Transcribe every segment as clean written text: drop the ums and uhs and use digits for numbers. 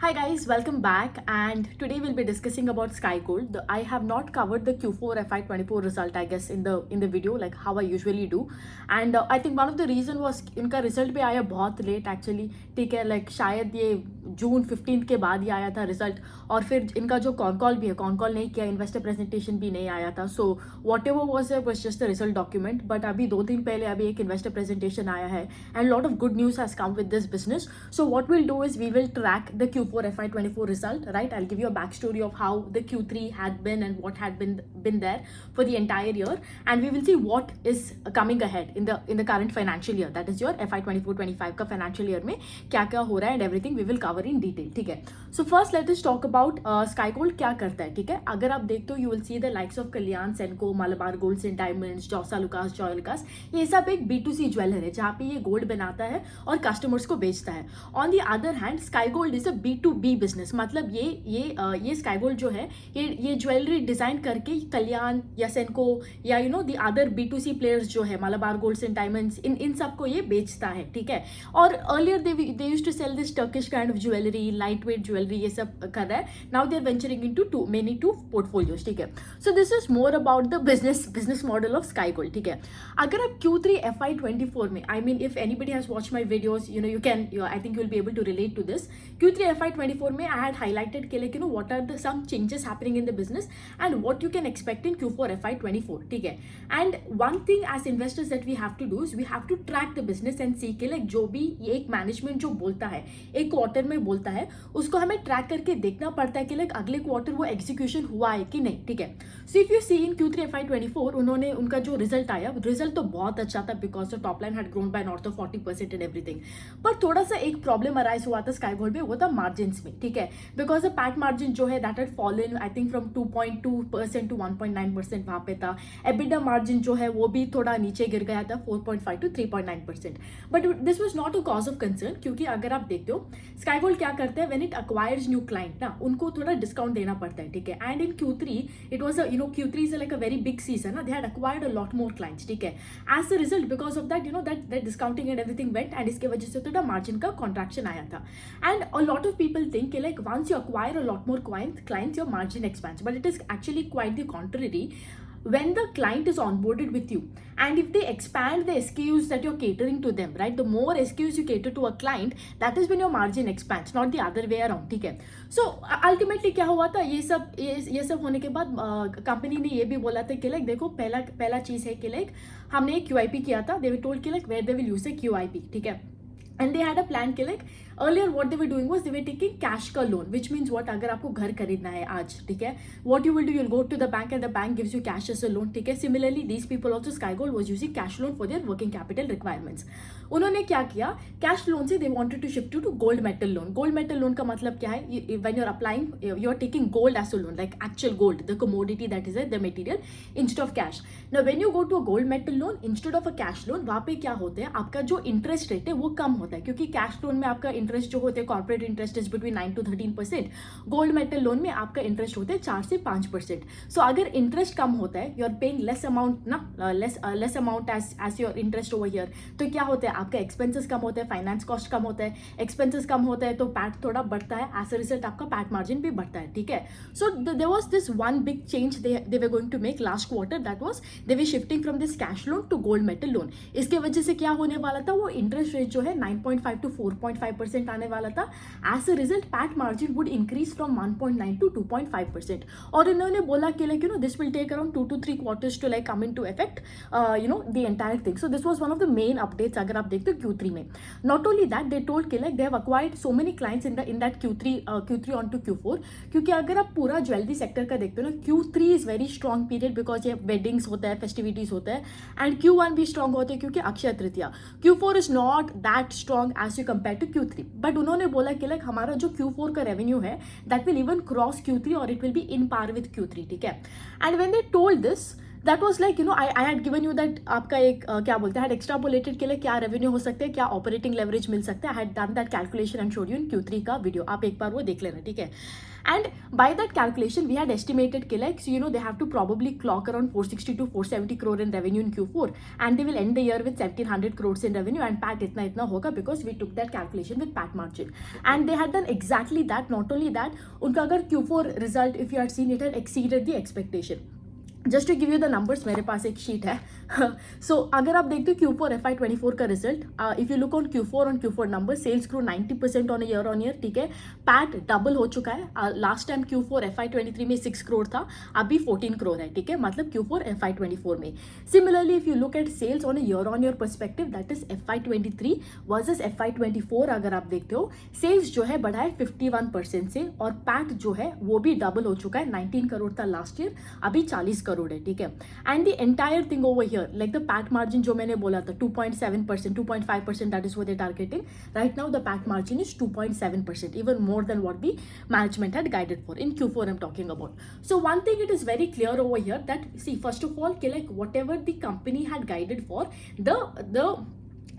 Hi guys, welcome back, and today we'll be discussing about Sky Gold. I have not covered the Q4 FY24 result, I guess, in the video like how I usually do, and I think one of the reason was इनका result भी आया बहुत late actually. ठीक है, like शायद ये जून 15 के बाद ही आया था रिजल्ट, और फिर इनका जो कॉन कॉल भी है, कॉन कॉल नहीं किया, इन्वेस्टर प्रेजेंटेशन भी नहीं आया था. So what ever was just the result document. But अभी 2 दिन पहले अभी एक इन्वेस्टर प्रेजेंटेशन आया है, and lot of good news has come with this business. So what will do is we will track the Q4 FY24 result, right? I'll give you a backstory of how the Q3 had been and what had been there for the entire year, and we will see what is coming ahead in the current financial year, that is your FY24-25 का financial year में क्या क्या हो रहा है, and everything we will cover in detail. ठीक है. So first let us talk about Sky Gold क्या करता है. ठीक है, अगर आप देखते हो you will see the likes of Kalyan, Senco, Malabar golds and diamonds, Jos Alukkas, Joyalukkas, ये सब एक B2C ज्वेलर है जहाँ पे ये गोल्ड बनाता है और कस्टमर्स को बेचता है. On the other hand sky gold is a B2B business. मतलब ये स्काई गोल्ड जो है ये ज्वेलरी डिजाइन करके कल्याण या सेनको या द अदर B2C प्लेयर्स जो है मलबार गोल्ड्स एंड डायमंड्स, इन सबको ये बेचता है. ठीक है, और earlier they used to sell this Turkish kind of jewellery, light weight jewellery, ये सब कर रहा है. Now they are venturing into many two portfolios. ठीक है, so this is more about the business model of Sky Gold. ठीक है, अगर आप Q3 FY24 में, I mean if anybody has watch my videos, you can, I think you will be able to relate to this. Q3 FY24 में I had highlighted के लिए what are the some changes happening in the business and what you can expect in Q4 FY24. ठीक है, and one thing as investors that we have to do is we have to track the business and see कि जो भी ये एक management जो बोलता है, एक क्वार्टर में बोलता है, उसको हमें ट्रैक करके देखना पड़ता है कि अगले क्वार्टर वो एग्जीक्यूशन हुआ है कि नहीं. ठीक है, so if you see in Q3 FY24 उनका जो रिजल्ट आया, रिजल्ट तो बहुत अच्छा था because the top line had grown by north of 40% and everything. पर थोड़ा सा एक प्रॉब्लम अराइज हुआ था स्काई गोल्ड में, वो था मार्जिन में. ठीक है, बिकॉज द पैट मार्जिन जो है that had fallen I think from 2.2% to 1.9% वहां पे था. एबिडा मार्जिन जो है वो भी थोड़ा नीचे गिर गया था 4.5 to 3.9%. But this was not a cause of concern, क्योंकि अगर आप देखते हो स्काई गोल्ड क्या करते हैं, when it acquires new client ना, उनको थोड़ा डिस्काउंट देना पड़ता है. ठीक है, and in Q3 it was Q3 is like a very big season ना, they had acquired a lot more clients. ठीक है, as a result because of that that discounting and everything went, and इसके वजह से थोड़ा margin का contraction आया था. And a lot of people think like once you acquire a lot more clients your margin expands, but it is actually quite the contrary. When the client is onboarded with you and if they expand the SKUs that you're catering to them, right, the more SKUs you cater to a client, that is when your margin expands, not the other way around. ठीक है, so ultimately क्या हुआ था, ये सब होने के बाद कंपनी ने ये भी बोला था कि देखो पहला चीज है कि हमने एक QIP किया था. they were told कि where they will use a QIP. ठीक है, and they had a plan कि earlier what they were doing was they were taking cash का loan, which means what, अगर आपको घर खरीदना है आज, ठीक है, what you will do, you'll go to the bank and the bank gives you cash as a loan. ठीक है, similarly these people also Sky Gold was using cash loan for their working capital requirements. उन्होंने क्या किया, cash loan से they wanted to shift to gold metal loan. gold metal loan का मतलब क्या है, when you're applying you're taking gold as a loan, like actual gold, the commodity that is the material, instead of cash. Now when you go to a gold metal loan instead of a cash loan, वहाँ पे क्या होता है, आपका जो interest rate है वो कम होता है, क्योंकि कैश लोन में आपका इंटरेस्ट जो होते हैं corporate interest is between 9 to 13%. Gold metal loan में आपका इंटरेस्ट होता है 4 से 5%. सो अगर इंटरेस्ट कम होता है, you are paying less amount ना, less amount as your interest over here, तो क्या होता है, आपका एक्सपेंसेस कम होता है, फाइनेंस कॉस्ट कम होता है, एक्सपेंसेस कम होता है तो पैट थोड़ा बढ़ता है, एज अ रिजल्ट आपका पैट मार्जिन भी बढ़ता है. ठीक है, so there was this one big change they were going to make last quarter, that was they were shifting from this cash loan to gold metal loan. इसके वजह से क्या होने वाला था, वो इंटरेस्ट रेट जो है 9.5 to 4.5% आने वाला था. As a result PAT margin would increase from 1.9 to 2.5%. और इन्होंने बोला कि this will take around 2 to 3 quarters to come into effect, the entire thing. So this was one of the main updates अगर आप देखते हो Q3 में. Not only that, they told कि they have acquired so many clients in that Q3 on to Q4, क्योंकि अगर आप पूरा ज्वेलरी सेक्टर का देखते हो ना, Q3 is very strong period because ये वेडिंग्स होता है, फेस्टिविटीज होता है, एंड Q1 भी स्ट्रॉन्ग होते हैं क्योंकि Akshaya Tritiya. Q4 is not that strong as you compare to Q3. But उन्होंने बोला कि हमारा जो Q4 का रेवेन्यू है that will even cross Q3 और it will be in par with Q3. ठीक है, and when they told this, that was like I had given you that आपका एक क्या बोलते हैं एक्स्ट्रापोलेटेड के लिए क्या रेवेन्यू हो सकते हैं, क्या ऑपरेटिंग लेवरेज मिल सकता है. I had done that calculation and showed you in Q3 का वीडियो, आप एक बार वो देख लेना, ठीक है. And by that calculation, we had estimated like, so they have to probably clock around 460 to 470 crore in revenue in Q4, and they will end the year with 1700 crores in revenue, and PAT itna hoga because we took that calculation with PAT margin. And they had done exactly that. Not only that, unka agar Q4 result, if you had seen, it had exceeded the expectation. Just to give you the numbers, मेरे पास एक sheet है. सो अगर आप देखते हो Q4 FY24 का result, if you look on Q4 number, cells grow 90% on year, ठीक है. पैट डबल हो चुका है. लास्ट टाइम Q4 FY23 में 6 करोड़ था, अभी 14 करोड़ है, ठीक है, मतलब Q4 FY24 में. Similarly if you look at sales on year perspective, that is FY23 versus FY24, अगर आप देखते हो सेल्स जो है बढ़ा है 51% से, और पैट जो है वो भी डबल हो चुका है. 19 करोड़ था लास्ट ईयर, अभी 40 करोड़ है, ठीक है. And the entire thing over here, like the PAT margin जो मैंने बोला था 2.7%, 2.5%, that is what they targeting. Right now the PAT margin is 2.7%, even more than what the management had guided for in Q4 I'm talking about. So one thing it is very clear over here that, see, first of all, like whatever the company had guided for,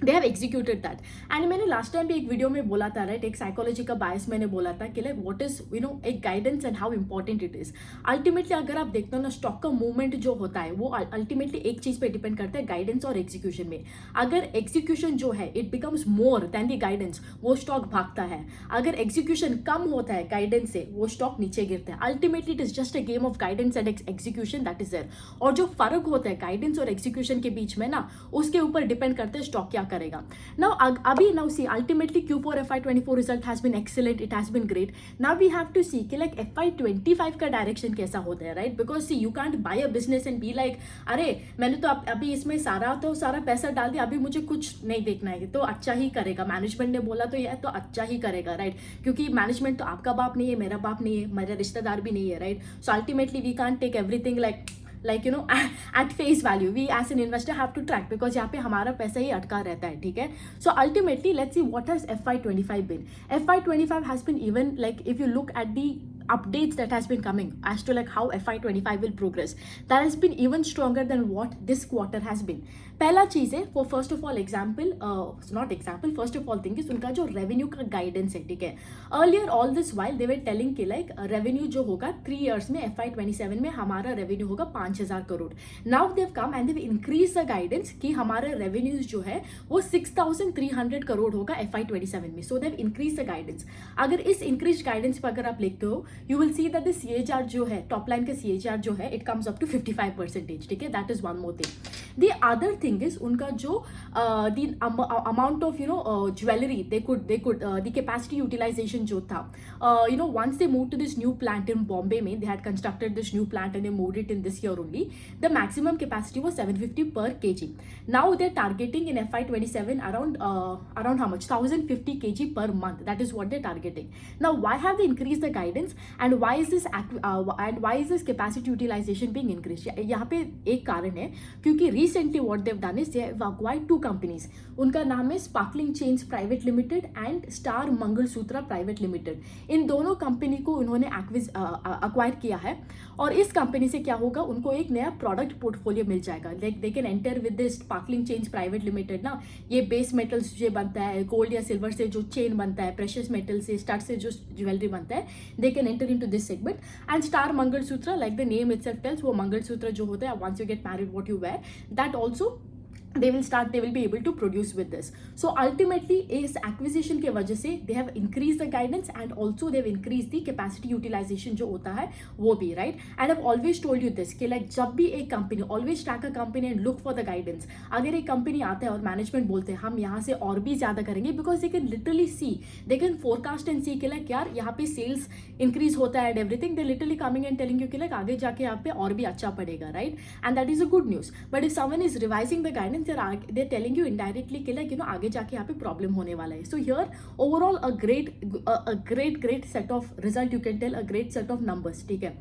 they have executed that. And मैंने last time भी एक video में बोला था, right, एक psychology का बायस मैंने बोला था कि लाइक व्हाट इज एक guidance and how important it is. Ultimately अगर आप देखते हो ना, स्टॉक का मूवमेंट जो होता है वो अल्टीमेटली एक चीज पे डिपेंड करता है, गाइडेंस और एग्जीक्यूशन में. अगर एग्जीक्यूशन जो है it becomes more than the guidance, वो स्टॉक भागता है. अगर एग्जीक्यूशन कम होता है गाइडेंस से, वो स्टॉक नीचे गिरता है. Ultimately it is just a game of guidance and execution, that is there. और जो फर्क होता है गाइडेंस और एग्जीक्यूशन के बीच में ना, उसके ऊपर डिपेंड करते हैं स्टॉक क्या करेगा. Now see, ultimately Q4 FY24 result has been excellent, it has been great. Now we have to see कि like FY25 का डायरेक्शन कैसा होता है, right? Because see, you can't buy a business and be like, अरे मैंने तो अभी इसमें सारा पैसा डाल दिया, अभी मुझे कुछ नहीं देखना है, तो अच्छा ही करेगा, मैनेजमेंट ने बोला तो यह तो अच्छा ही करेगा, राइट? क्योंकि मैनेजमेंट तो आपका बाप नहीं है, मेरा बाप नहीं है, मेरा रिश्तेदार भी नहीं है, right? So ultimately we can't take everything like at face value. We as an investor have to track, because यहाँ पे हमारा पैसा ही अटका रहता है, ठीक है. So ultimately let's see what has FY25 been. FY25 has been, even like if you look at the updates that has been coming as to like how FY25 will progress, that has been even stronger than what this quarter has been. पहला चीज है, for first of all example, not example, first of all thing is उनका जो revenue का guidance है, ठीक है. Earlier all this while they were telling कि like revenue जो होगा 3 years में FY27 में हमारा revenue होगा 5000 crore. Now they've come and they've increased the guidance कि हमारा revenues जो है वो 6300 करोड़ होगा FY27 में. So they've increased the guidance. अगर इस increased guidance पर अगर आप लिखते हो, you will see that the CAGR जो है, top line का CAGR जो है, it comes up to 55%, ठीक है. That is one more thing. The other thing is उनका जो the amount of jewelry they could the capacity utilization जो था, once they moved to this new plant in Bombay में, they had constructed this new plant and they moved it in this year only, the maximum capacity was 750 per kg. Now they're targeting in FY27 around how much, 1050 kg per month. That is what they're targeting. Now why have they increased the guidance and why is this capacity utilization being increased? यहाँ पे एक कारण है, क्योंकि recently what they've done is they have acquired 2 companies. उनका नाम है Sparkling Chains Private Limited and Star Mangalsutra Private Limited. इन दोनों कंपनी को उन्होंने acquire किया है, और इस कंपनी से क्या होगा, उनको एक नया प्रोडक्ट पोर्टफोलियो मिल जाएगा. Like they can enter with this Sparkling Chains Private Limited ना, ये बेस मेटल्स जो बनता है, गोल्ड या सिल्वर से जो चेन बनता है, प्रेशियस मेटल से, स्टड से जो ज्वेलरी बनता है, they can enter into this segment. And Star Mangalsutra, like the name itself tells, वो मंगलसूत्र जो होता है, once you get married what you wear, that also they will be able to produce with this. So ultimately is acquisition के वजह से they have increased the guidance and also they have increased the capacity utilization जो होता है वो भी, right? And I've always told you this कि like जब भी एक company, always track a company and look for the guidance. अगर एक company आता है और management बोलते हैं हम यहाँ से और भी ज़्यादा करेंगे, because they can literally see, they can forecast and see कि like यार यहाँ पे sales increase होता है and everything, they're literally coming and telling you कि like आगे जाके यहाँ पे और भी अच्छा पड़ेगा, right? And that is a good news. But if someone is revising the guidance, they're telling you indirectly कि like आगे जाके यहाँ पे प्रॉब्लम होने वाला है. So here overall a great set of result, you can tell, a great set of numbers, ठीक है.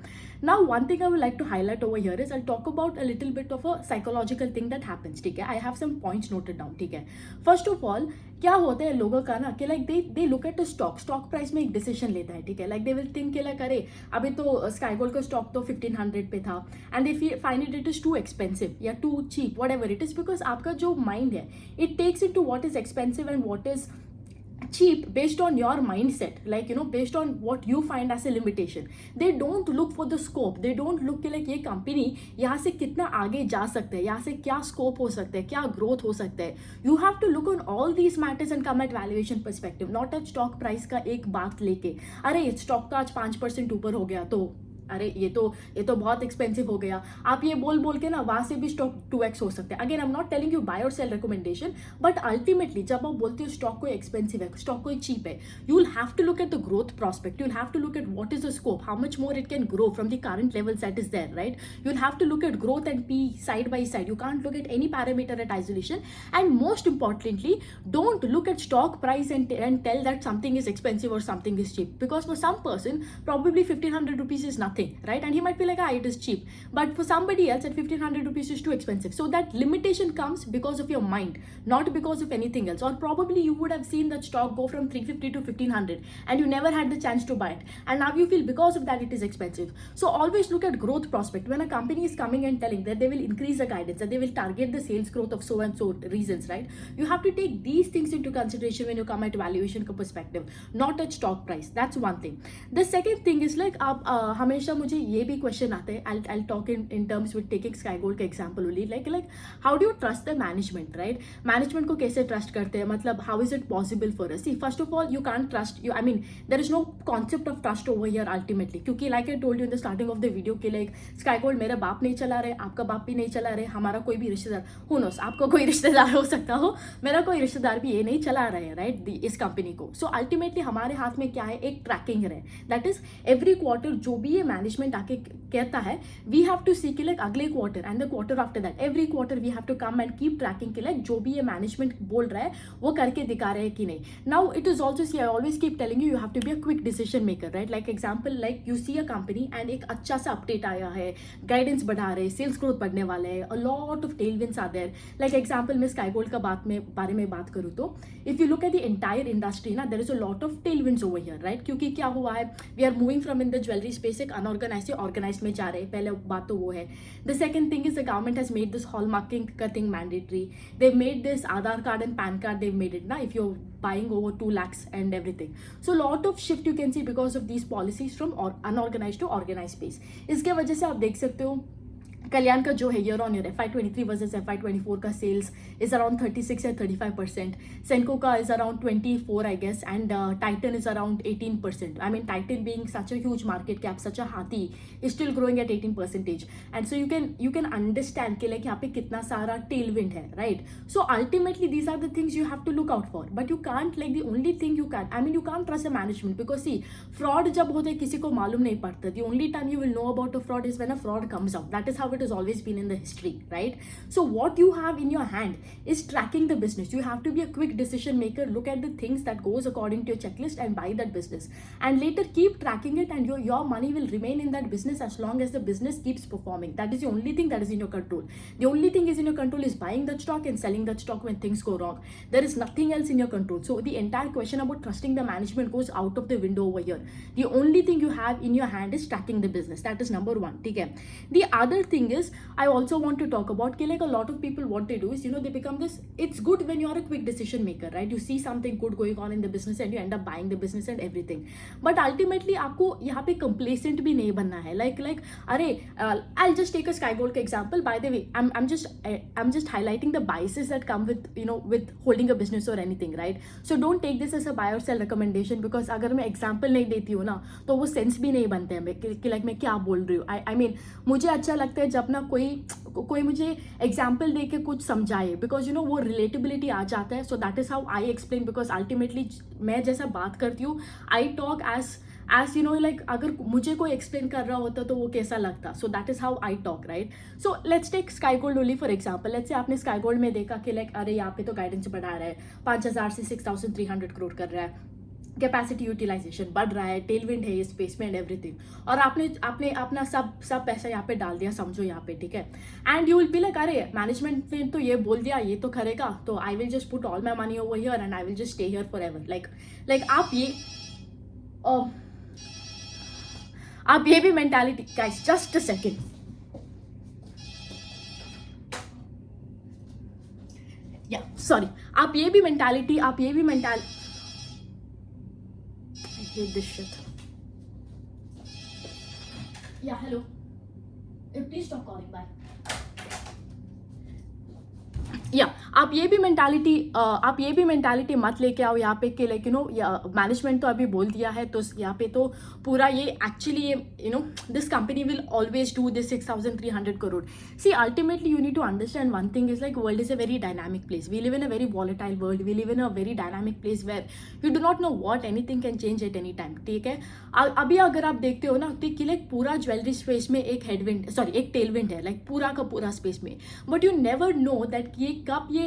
Now one thing I would like to highlight over here is I'll talk about a little bit of a psychological thing that happens, ठीक है. I have some points noted down, ठीक है. First of all क्या होता है लोगों का ना कि like they look at the stock price में एक डिसीजन लेता है, ठीक है, लाइक दे विल थिंक कि लाइक अरे अभी तो स्काई गोल्ड का स्टॉक तो 1500 पे था and they find it is too expensive या too cheap, whatever it is, because आपका जो माइंड है it takes into what is expensive and what is cheap based on your mindset, like based on what you find as a limitation. They don't look for the scope, they don't look कि like ये company यहाँ से कितना आगे जा सकते हैं, यहाँ से क्या स्कोप हो सकता है, क्या ग्रोथ हो सकता है. You have to look on all these matters and come at valuation perspective, not at stock price का एक बात लेके अरे स्टॉक तो आज 5% ऊपर हो गया तो अरे ये तो बहुत एक्सपेंसिव हो गया. आप ये बोल के ना वहां से भी स्टॉक 2x हो सकते हैं. Again I am not telling you buy और सेल रिकमेंडेशन, बट अल्टीमेटली जब आप बोलते हो स्टॉक कोई एक्सपेंसिव है, स्टॉक कोई चीप है, you will have to look at the growth prospect, you will have to look at what is the scope, how much more it can grow from the current levels that is there, right. You will have to look at growth and P side by side. You can't look at any parameter at isolation, and most importantly don't look at stock price and tell that something is expensive or something is cheap, because for some person probably 1500 rupees is nothing, right, and he might be like it is cheap, but for somebody else at 1500 rupees is too expensive. So that limitation comes because of your mind, not because of anything else. Or probably you would have seen that stock go from 350 to 1500 and you never had the chance to buy it, and now you feel because of that it is expensive. So always look at growth prospect. When a company is coming and telling that they will increase the guidance, that they will target the sales growth of so and so reasons, right, you have to take these things into consideration when you come at valuation perspective, not at stock price. That's one thing. The second thing is like आप हमेशा मुझे ये भी question आते हैं, I'll talk in terms with taking Sky Gold का example only, like how do you trust the management, right? Management को कैसे trust करते हैं, मतलब how is it possible for us? See, first of all, you can't trust you. I mean, there is no concept of trust over here ultimately, क्योंकि like I told you in the starting of the video कि like Sky Gold मेरा बाप नहीं चला रहे, आपका बाप भी नहीं चला रहे, हमारा कोई भी रिश्तेदार, who knows, आपका कोई रिश्तेदार हो सकता हो, मेरा कोई रिश्तेदार भी ये नहीं चला रहे हैं, राइट, इस कंपनी को. सो अल्टीमेटली हमारे हाथ में क्या है, एक ट्रैकिंग है, दैट इज एवरी क्वार्टर जो भी ये मैनेजमेंट आके कहता है, वी हैव टू सी कि लाइक अगले quarter and the quarter after that, every quarter we have to come and keep tracking कि लाइक जो भी ये मैनेजमेंट बोल रहा है वो करके दिखा रहे हैं कि नहीं. Now it is also see, I always keep telling you have to be a quick decision maker, right. Like example, like you see a company and एक अच्छा सा अपडेट आया है, गाइडेंस बढ़ा रहे, सेल्स ग्रोथ बढ़ने वाले हैं, a lot of tailwinds are there. Like example मैं स्काई गोल्ड का बारे में बात करूँ तो if you look at the entire industry ना, there is a lot of tailwinds over here, right. क्योंकि क्या हुआ है, we are moving from in the jewellery space एक अनऑर्गेनाइज से ऑर्गेनाइज में जा रहे हैं, पहले बात तो वो है. The second thing is the government has made this hallmarking का thing mandatory. They made this Aadhaar card and pan card, they made it ना if you buying over 2 lakhs and everything. So lot of shift you can see because of these policies from unorganized to organized space. इसके वजह से आप देख सकते हो कल्याण का जो है year on year FY23 versus FY24 का सेल्स इज अराउंड 36 या 35%. सेंको का is around 24 I guess, and Titan is around 18%. I mean Titan being such a huge market cap, such a हाथी, is still growing at 18%. And so you can understand कि like यहाँ पे कितना सारा tailwind है, right. So ultimately these are the things you have to look out for, but you can't like the only thing you can, I mean you can't trust the management, because see fraud जब होता है किसी को मालूम नहीं पड़ता. The only time you will know about a fraud is when a fraud comes out. That is how it has always been in the history, right? So what you have in your hand is tracking the business. You have to be a quick decision maker, look at the things that goes according to your checklist and buy that business, and later keep tracking it, and your money will remain in that business as long as the business keeps performing. That is the only thing that is in your control. The only thing is in your control is buying that stock and selling that stock when things go wrong. There is nothing else in your control. So the entire question about trusting the management goes out of the window over here. The only thing you have in your hand is tracking the business. That is number one. Okay. The other thing is, I also want to talk about like a lot of people, what they do is, they become this, it's good when you are a quick decision maker, right? You see something good going on in the business and you end up buying the business and everything, but ultimately आपको यहाँ पे complacent भी नहीं बनना है. like अरे I'll just take a Sky Gold example. By the way, I'm just highlighting the biases that come with with holding a business or anything, right? So don't take this as a buy or sell recommendation, because अगर मैं example नहीं देती हूँ ना तो वो sense भी नहीं बनते हैं कि like मैं क्या बोल रही हूँ. I mean मुझे अच्छा लगता है जब ना कोई मुझे एग्जाम्पल दे के कुछ समझाए, बिकॉज वो रिलेटेबिलिटी आ जाता है. सो that is how I explain, because ultimately मैं जैसा बात करती हूँ, आई टॉक एज लाइक अगर मुझे कोई एक्सप्लेन कर रहा होता तो वो कैसा लगता. So that is how I talk, right. So let's take Sky Gold only for example. Let's say आपने स्काई गोल्ड में देखा कि लाइक अरे यहाँ पे तो गाइडेंस बढ़ा रहा है, 5000 से 6300 करोड़ कर रहा है, कैपेसिटी यूटिलाइजेशन बढ़ रहा है, टेलविंड है इस स्पेस में एंड एवरीथिंग, और आपने आपने अपना सब सब पैसा यहाँ पे डाल दिया समझो यहाँ पे, ठीक है। And you will be like अरे मैनेजमेंट ने तो ये बोल दिया, ये तो करेगा, तो I will just put all my money over here and I will just stay here for ever. Like आप ये भी mentality, guys just a second, या सॉरी, आप ये भी mentality I hate this shit. Yeah, hello. Please stop calling. Bye. या आप ये भी मेंटालिटी मत लेके आओ यहाँ पे कि लाइक मैनेजमेंट तो अभी बोल दिया है, तो यहाँ पे तो पूरा ये actually this company will always do this 6,300 crore. See ultimately you need to understand one thing is like world is a very dynamic place, we live in a very volatile world, we live in a very dynamic place where you do not know what anything can change at any time, ठीक है। अभी अगर आप देखते हो ना तो कि लाइक पूरा ज्वेलरी स्पेस में एक एक टेलविंड है, लाइक पूरा का पूरा स्पेस में, but you never know that ये कब ये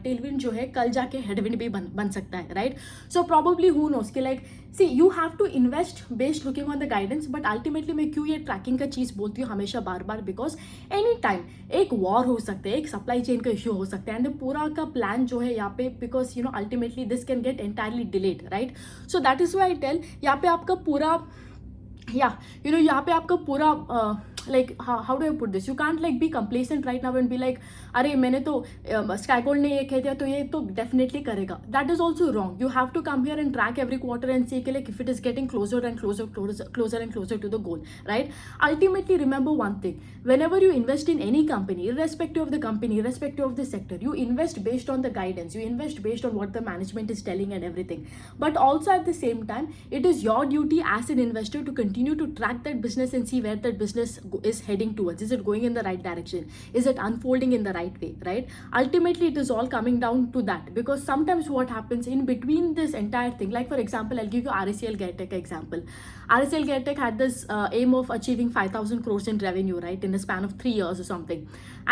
टेलविंड जो है कल जाके हेडविंड भी बन सकता है, right. So probably who knows कि like see you have to invest based looking on the guidance, but ultimately मैं क्यों ये ट्रैकिंग का चीज बोलती हूँ हमेशा बार बार, बिकॉज एनी टाइम एक वॉर हो सकता है, एक सप्लाई चेन का इश्यू हो सकता है, एंड पूरा का प्लान जो है यहाँ पे, because ultimately this can get entirely delayed, right. So that is why I tell यहाँ पे आपका पूरा यहाँ पे आपका पूरा like how do I put this, you can't like be complacent right now and be like अरे मैंने तो स्काई गोल्ड ने ये कह दिया तो ये तो डेफिनेटली करेगा, that is also wrong. You have to come here and track every quarter and see like if it is getting closer and closer to the goal, right? Ultimately remember one thing, whenever you invest in any company, irrespective of the company, irrespective of the sector, you invest based on the guidance, you invest based on what the management is telling and everything, but also at the same time it is your duty as an investor to continue to track that business and see where that business is heading towards. Is it going in the right direction? Is it unfolding in the right way, right? Ultimately it is all coming down to that, because sometimes what happens in between this entire thing, like for example I'll give you RSL Geartech example. RSL Geartech had this aim of achieving 5,000 crores in revenue, right, in the span of 3 years or something,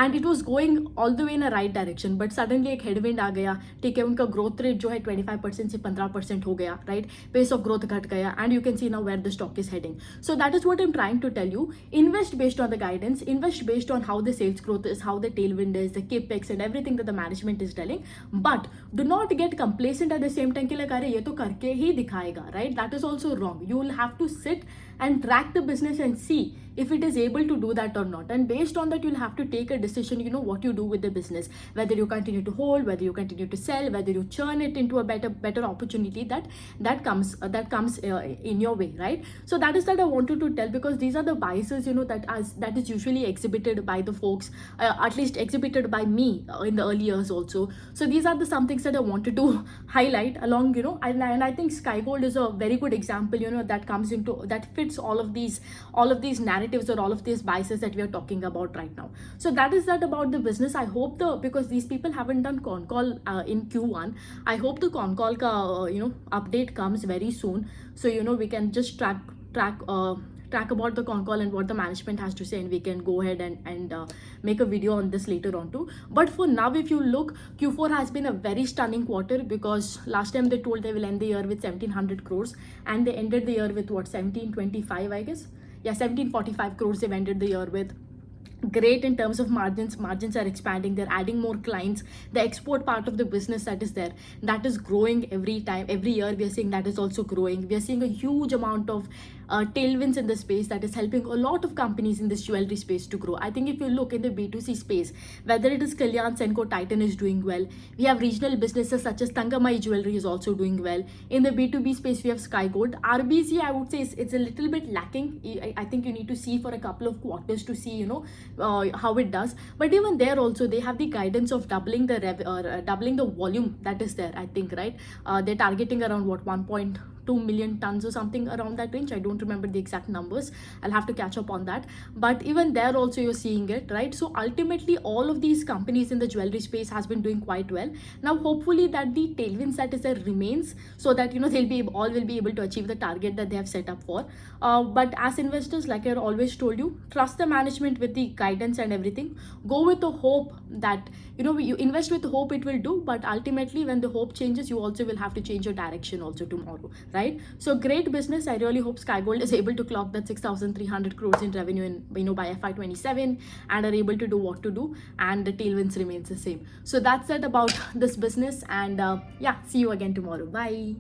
and it was going all the way in a right direction, but suddenly एक headwind आ गया, ठीक है, उनका growth rate जो है 25% से 15% हो गया, right, pace of growth घट गया, and you can see now where the stock is heading. So that is what I'm trying to tell you, invest based on the guidance, invest based on how the sales growth is, how the tailwind is, the capex and everything that the management is telling, but do not get complacent at the same time कि like अरे ये तो करके ही दिखाएगा, right? That is also wrong. You will have to sit and track the business and see if it is able to do that or not, and based on that you'll have to take a decision, what you do with the business, whether you continue to hold, whether you continue to sell, whether you churn it into a better opportunity that comes in your way, right? So that is that I wanted to tell, because these are the biases that is usually exhibited by the folks, at least exhibited by me in the early years also. So these are the some things that I wanted to highlight along, and I think Sky Gold is a very good example, that fits all of these narratives or all of these biases that we are talking about right now. So that is that about the business. I hope because these people haven't done con call in Q1, I hope the con call ka update comes very soon, so we can just track about the con call and what the management has to say, and we can go ahead and make a video on this later on too. But for now, if you look, Q4 has been a very stunning quarter, because last time they told they will end the year with 1,700 crores and they ended the year with what, 1,725, I guess. Yeah, 1,745 crores they've ended the year with. Great in terms of margins are expanding, they're adding more clients, the export part of the business that is there, that is growing every year. We are seeing that is also growing. We are seeing a huge amount of tailwinds in the space that is helping a lot of companies in this jewelry space to grow. I think if you look in the B2C space, whether it is Kalyan, Senco, Titan is doing well. We have regional businesses such as Tangamai Jewelry is also doing well. In the B2B space, we have Sky Gold. RBC, I would say it's a little bit lacking. I think you need to see for a couple of quarters to see how it does, but even there also they have the guidance of doubling the volume that is there, I think, right? They're targeting around what, 1.2 million tons or something around that range. I don't remember the exact numbers, I'll have to catch up on that, but even there also you're seeing it, right? So ultimately all of these companies in the jewelry space has been doing quite well. Now hopefully that the tailwinds that is there remains, so that all will be able to achieve the target that they have set up for. But as investors, like I always told you, trust the management with the guidance and everything. Go with the hope that you invest with hope it will do, but ultimately when the hope changes, you also will have to change your direction also tomorrow, right? right? So great business. I really hope Sky Gold is able to clock that 6,300 crores in revenue in by FY27 and are able to do what to do, and the tailwinds remains the same. So that's it about this business, and yeah, see you again tomorrow. Bye.